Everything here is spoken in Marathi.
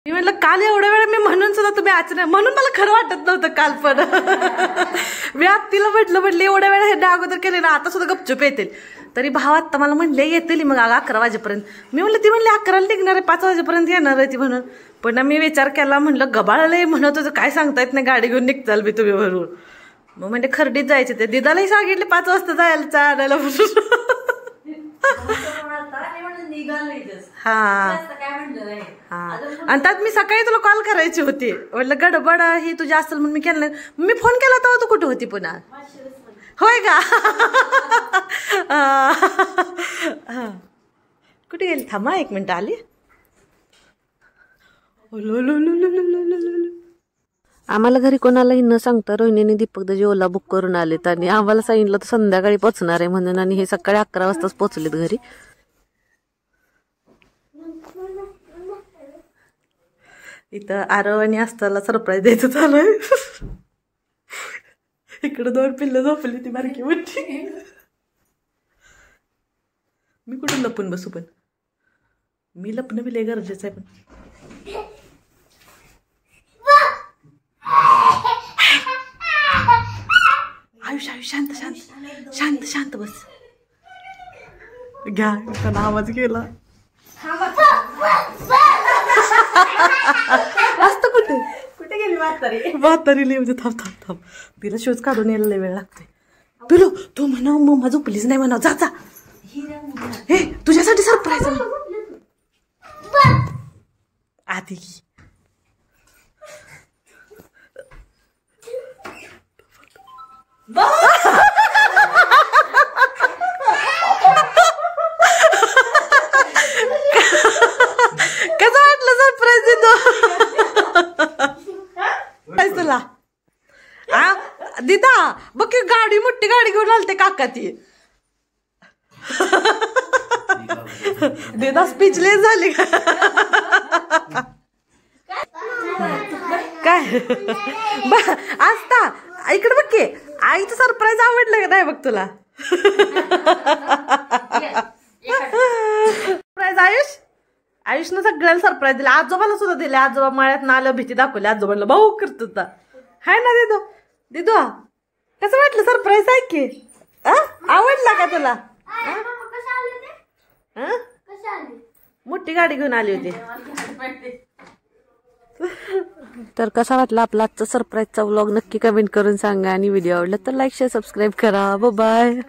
मी म्हटलं काल एवढ्या वेळा मी म्हणून सुद्धा तुम्ही अचानक म्हणून मला खरं वाटत नव्हतं काल पण मी तिला म्हटलं एवढ्या वेळा हे अगोदर केले ना आता सुद्धा गपचूप येतील तरी भाव आता मला म्हणले येतील मग 11 वाजेपर्यंत मी म्हणलं ती म्हणली 11ला निघणार आहे 5 वाजेपर्यंत येणार आहे ती म्हणून पण मी विचार केला म्हणलं गबाळालाही म्हणत होतं काय सांगता येत नाही गाडी घेऊन निघताल मी तुम्ही भरून मग म्हणजे खर्डीत जायचे ते दिदालाही सांगितले 5 वाजता जायला चहा आणायला हा आणि त्यात मी सकाळी तुला कॉल करायची होती म्हटलं गडबड ही तुझी असेल म्हणून मी केलं नाही मी फोन केला तेव्हा तू कुठे होती पुन्हा होय का कुठे गेली थांबा 1 मिनिट आली आम्हाला घरी कोणालाही न सांगता रोहिणीने दीपकदाजी ओला बुक करून आलेत आणि आम्हाला सांगितलं तर संध्याकाळी पोचणार आहे म्हणून आणि हे सकाळी 11 वाजताच पोचलेत घरी इथं आरव आणि आस्थाला सरप्राईज द्यायचं चालूय इकडे 2 पिल्लं झोपली ती बारकी मोठी मी कुठून लपून बसू पण मी लपणं बी लय गरजेचं आहे पण आयुष आयुष शांत शांत शांत शांत बस घ्या त्याला आवाज गेला असतं कुठे कुठे गेली म्हातारी लिहून थांब थांब थांब तिला शूज काढून यायला वेळ लागतोय पिलो तू म्हणा मम्मा झोपलीच नाही म्हणा जा जा हे तुझ्यासाठी सरप्राईज आधी कसं वाटलं सरप्राईज देतो तुला दिदा बघ गाडी मोठी गाडी घेऊन आलते काका ती दिदा स्पीचलेस झाली काय आस्था इकडे बघ की आईचं सरप्राईज आवडलं का नाही बघ तुला सरप्राईज आयुष आयुषनं सगळ्याला सरप्राईज दिला आजोबाला सुद्धा दिले आजोबा मळ्यात ना आलं भीती दाखवली आजोबाला भाऊ करत होता हाय ना दिदू दिदू कसं वाटलं सरप्राईज आहे की आवडला का तुला मोठी गाडी घेऊन आली होती तर कसा वाटला आपला आजचा सरप्राईजचा व्लॉग नक्की कमेंट करून सांगा आणि व्हिडिओ आवडला तर लाईक शेअर सबस्क्राईब करा बाय